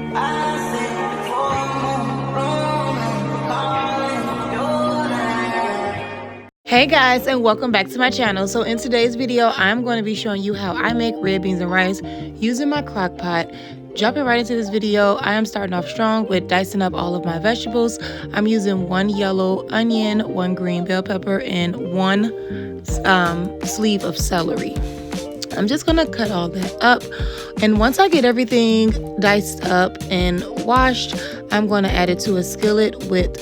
Hey guys, and welcome back to my channel. So in today's video, I'm going to be showing you how I make red beans and rice using my crock pot. Jumping right into this video, I am starting off strong with dicing up all of my vegetables. I'm using 1 yellow onion, 1 green bell pepper, and 1 sleeve of celery. I'm just gonna cut all that up, and once I get everything diced up and washed, I'm going to add it to a skillet with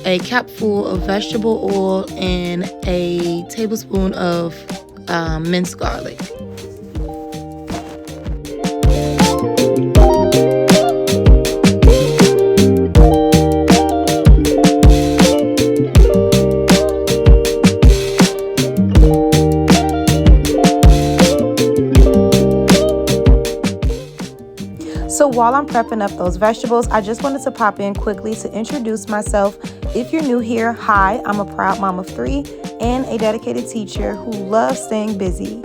a cap full of vegetable oil and a tablespoon of minced garlic. So while I'm prepping up those vegetables, I just wanted to pop in quickly to introduce myself. If you're new here, hi, I'm a proud mom of 3 and a dedicated teacher who loves staying busy.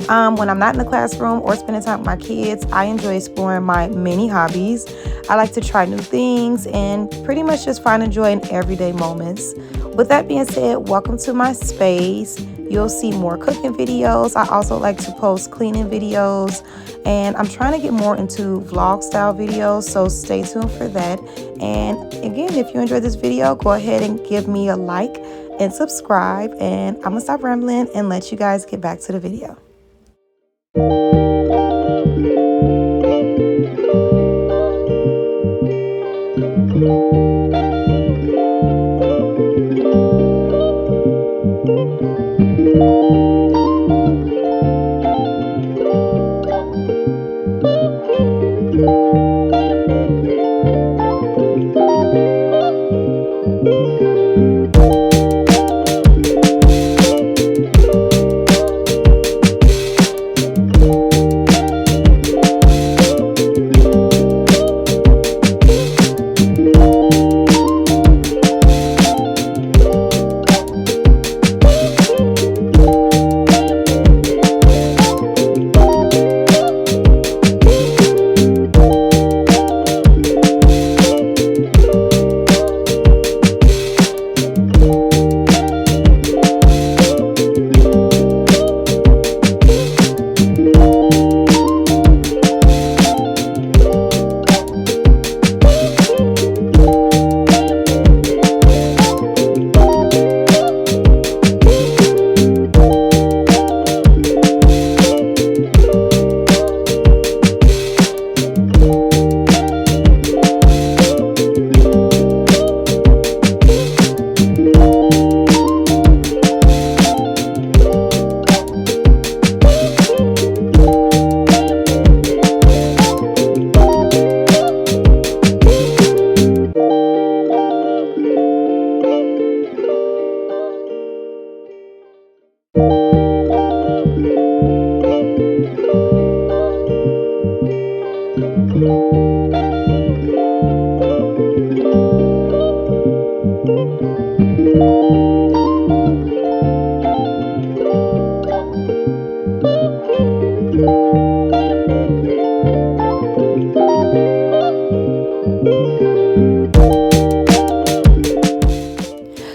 When I'm not in the classroom or spending time with my kids, I enjoy exploring my many hobbies. I like to try new things and pretty much just find joy in everyday moments. With that being said, welcome to my space. You'll see more cooking videos. I also like to post cleaning videos, and I'm trying to get more into vlog style videos, so stay tuned for that. And again, if you enjoyed this video, go ahead and give me a like and subscribe, and I'm gonna stop rambling and let you guys get back to the video.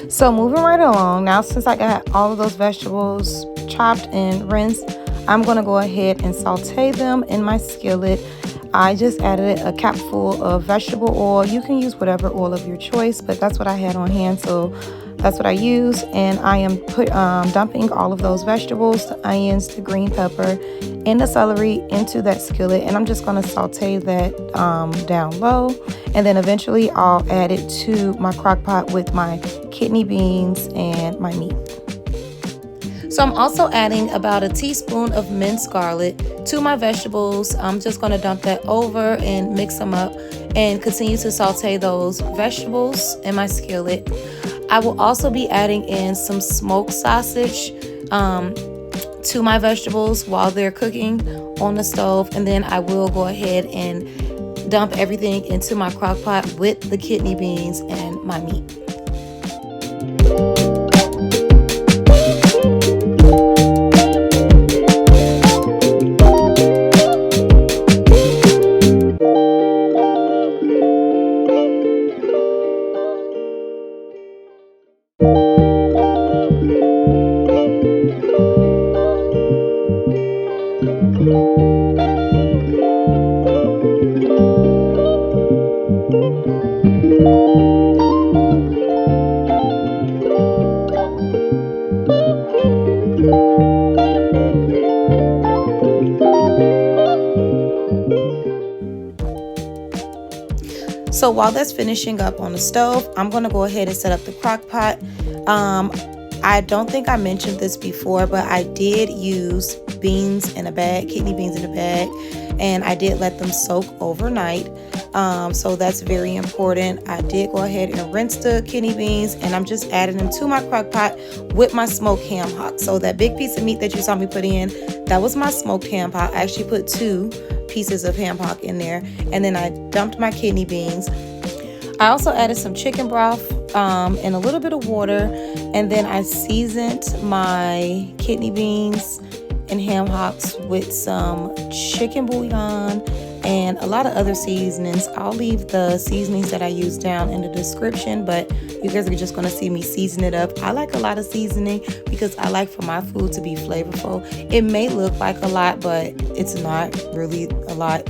So moving right along, now since I got all of those vegetables chopped and rinsed, I'm going to go ahead and saute them in my skillet. I just added a cap full of vegetable oil. You can use whatever oil of your choice, but that's what I had on hand, so that's what I use. And I am dumping all of those vegetables, the onions, the green pepper, and the celery into that skillet, and I'm just going to saute that down low, and then eventually I'll add it to my crock pot with my kidney beans and my meat. So I'm also adding about a teaspoon of minced garlic to my vegetables. I'm just going to dump that over and mix them up and continue to saute those vegetables in my skillet. I will also be adding in some smoked sausage to my vegetables while they're cooking on the stove, and then I will go ahead and dump everything into my crock pot with the kidney beans and my meat. So while that's finishing up on the stove, I'm going to go ahead and set up the crock pot. I don't think I mentioned this before, but I did use beans in a bag, kidney beans in a bag, and I did let them soak overnight. So that's very important. I did go ahead and rinse the kidney beans, and I'm just adding them to my crock pot with my smoked ham hock. So that big piece of meat that you saw me put in, that was my smoked ham hock. I actually put 2 pieces of ham hock in there, and then I dumped my kidney beans. I also added some chicken broth and a little bit of water, and then I seasoned my kidney beans and ham hocks with some chicken bouillon and a lot of other seasonings. I'll leave the seasonings that I use down in the description, but you guys are just going to see me season it up. I like a lot of seasoning because I like for my food to be flavorful. It may look like a lot, but it's not really a lot.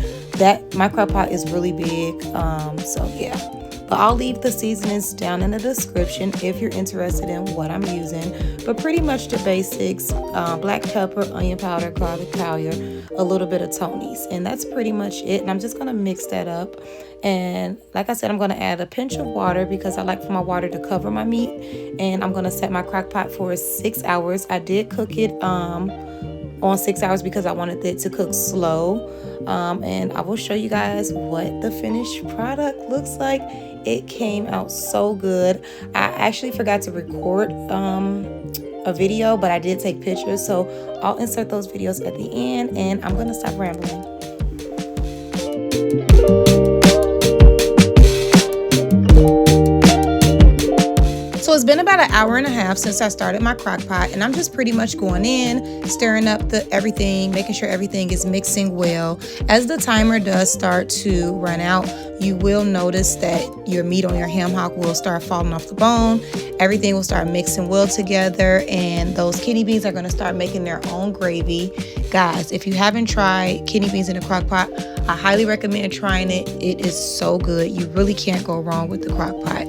My crock pot is really big, so yeah. But I'll leave the seasonings down in the description if you're interested in what I'm using. But pretty much the basics: black pepper, onion powder, garlic powder, a little bit of Tony's. And that's pretty much it. And I'm just going to mix that up. And like I said, I'm going to add a pinch of water because I like for my water to cover my meat. And I'm going to set my crock pot for 6 hours. I did cook it on 6 hours because I wanted it to cook slow. And I will show you guys what the finished product looks like. It came out so good. I actually forgot to record a video, but I did take pictures, so I'll insert those videos at the end, and I'm gonna stop rambling. So it's been about an hour and a half since I started my crock pot, and I'm just pretty much going in, stirring up everything, making sure everything is mixing well. As the timer does start to run out, you will notice that your meat on your ham hock will start falling off the bone. Everything will start mixing well together, and those kidney beans are going to start making their own gravy. Guys, if you haven't tried kidney beans in a crock pot, I highly recommend trying it. It is so good. You really can't go wrong with the crock pot.